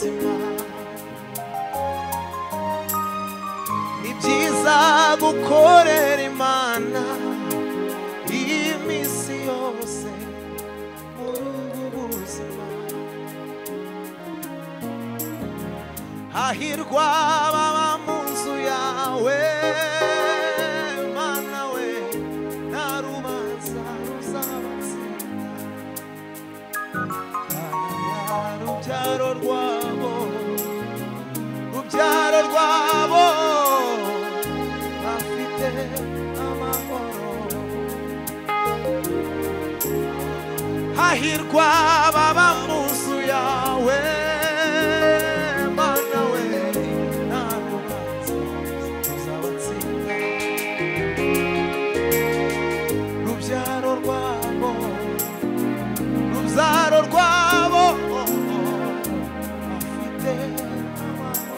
ubuzima ni byiza gukorera Imana iminsi yose muri ubu buzima. Hahirwa ababa mu nzu yawe Mana we, nta rubanza ruzabatsinda. Rubyaro rwabo bafite amahoro. Hahirwa ababa mu nzu yawe Mana we, nta rubanza ruzabatsinda. Rubyaro rwabo bafite amahoro.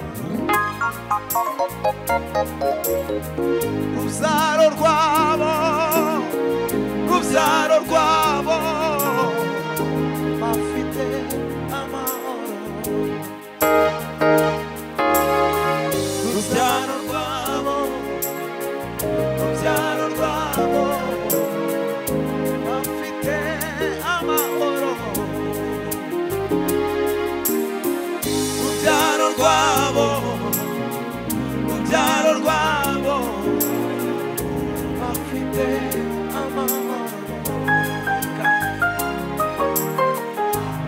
Rubyaro rwabo bafite amahoro. Rubyaro rwabo bafite amahoro. Rubyaro rwabo bafite amahoro.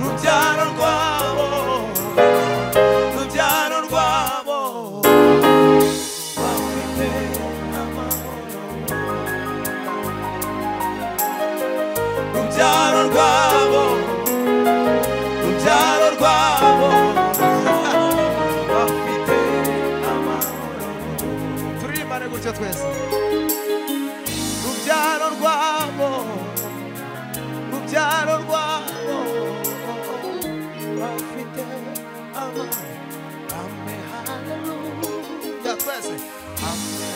Rubyaro rwabo bafite amahoro. Rubyaro rwabo bafite amahoro. Turimbane gutyo twese. Rubyaro rwabo bafite amahoro. Amen, hallelujah. Twese. Amen,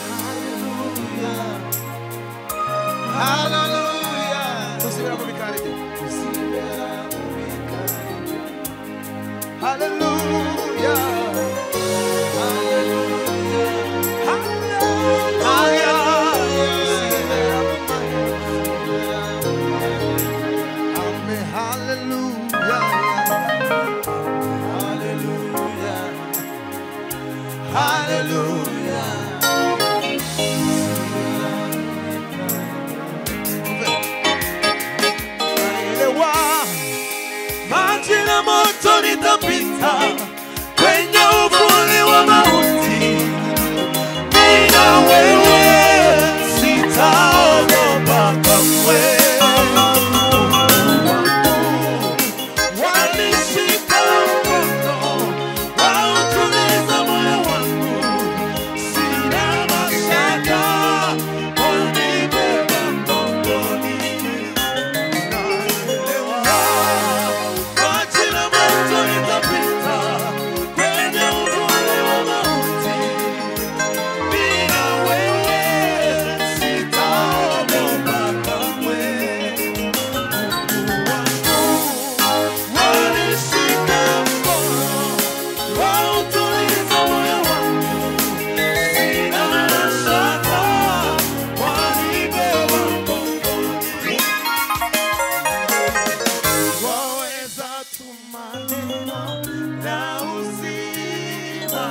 hallelujah. Tusibira mu bikari. Hallelujah. Maji na moto nitapita kwenye uvuli wa mauti, bila wewe sitaogopa kamwe. Wanishika mkono, wautuliza moyo wangu, sina mashaka, wanibeba mgongoni. Maji na moto nitapita kwenye uvuli wa mauti, bila wewe sitaogopa kamwe. Wanishika mkono, wautuliza moyo wangu, sina shaka, wanibeba mgongoni. Waweza tu maneno na uzima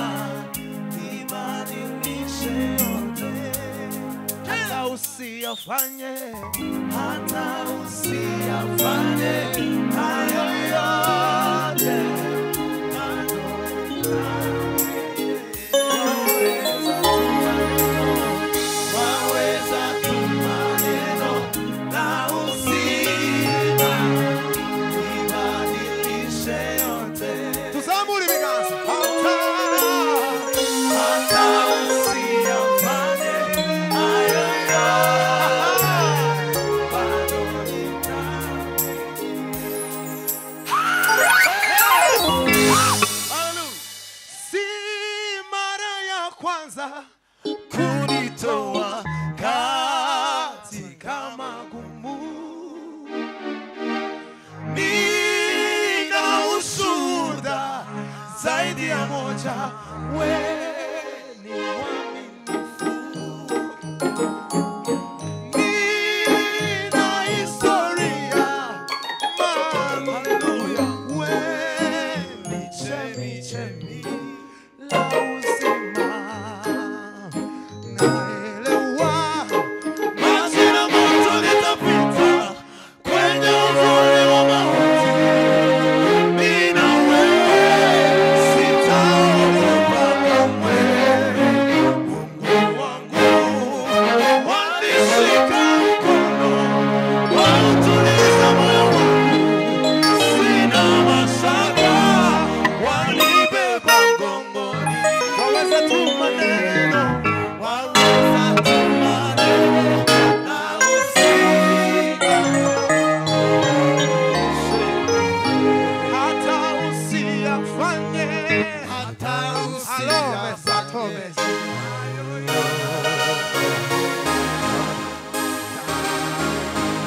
ibadilishe yote. Hata usiyafanye hayo yote, bado waweza tu maneno na uzima ibadilishe yote. Tuzamuri biganza. Hata usiyafanye hayo yote, bado nitaamini. Hallelujah. zaidi ya moja, wewe ni mwaminifu. Nina historia maalum, wewe ni chemichemi la uzima. Naelewa maji na moto nitapita kwenye uvuli wa mauti. Mimi na wewe sitaogopa kamwe. Mungu wangu wanishika mkono, wautuliza moyo wangu. Sina mashaka, wanibeba mgongoni. Waweza tu maneno, waweza tu maneno na uzima. Hata usiyafanye, hata usiyafanye.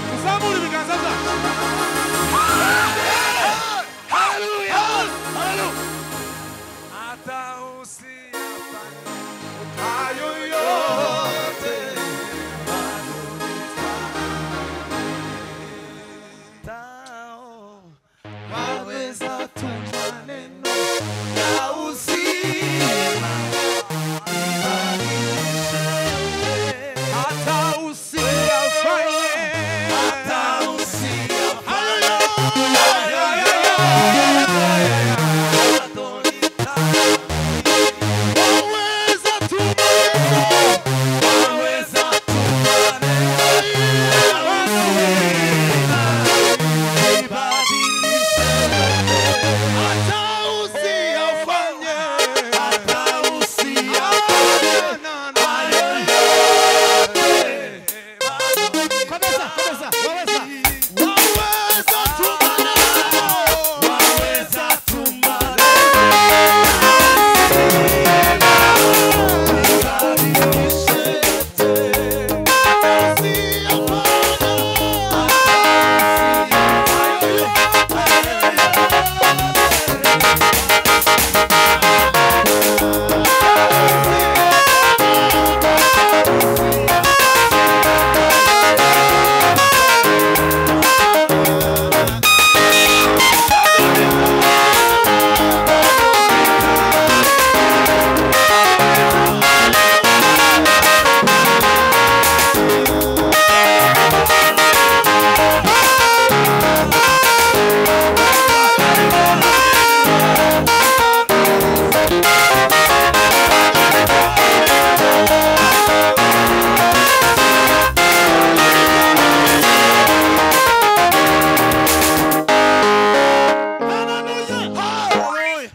Tuzamuri biganza byacu. Haleluya, haleluya. Hata usiyafanye hayo yote, bado nitao. Waweza tu maneno ya uzima, ibadilishe. Hata usiyafanye, hata usiyafanye hayo yote, bado nitao. Waweza tu maneno, waweza tu maneno ya uzima, ibadilishe. Hata usiyafanye, hata usiyafanye hayo yote, kabisa kabisa. Waweza tu maneno, waweza tu maneno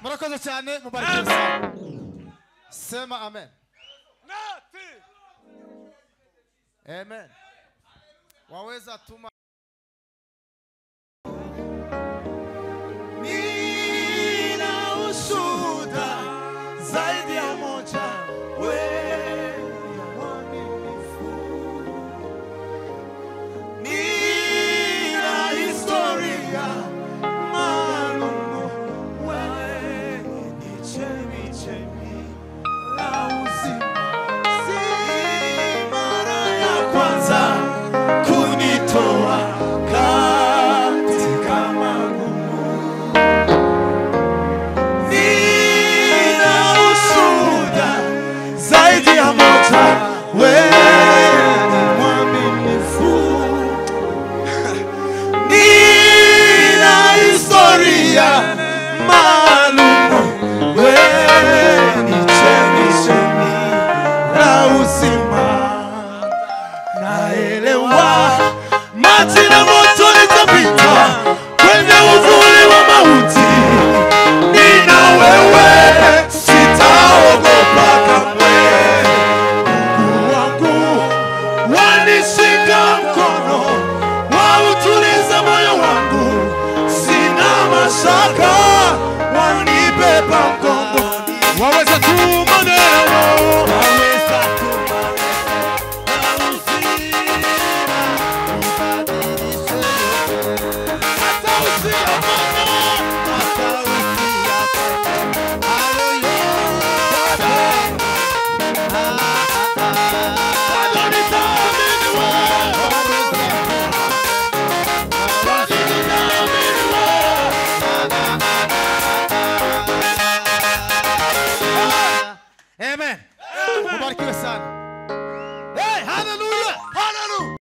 murakoze cyane, mubareke sana. Sema amen. Amen. Waweza tuma. Nina ushuhuda zaidi ya moja, wewe ni mwaminifu. Nina historia maalum, wewe ni chemichemi la uzima. Si mara ya kwanza kunitoa katika magumu. Nina ushuhuda zaidi ya moja, wewe ni mwaminifu. Nina historia maalum, wewe ni chemichemi la uzima. Naelewa maji na moto nitapita kwenye uvuli wa mauti. Nina wewe sitaogopa kamwe. Mungu wangu wanishika mkono, wautuliza moyo wangu. Sina mashaka, wanibeba mgongoni. Waweza tu maneno,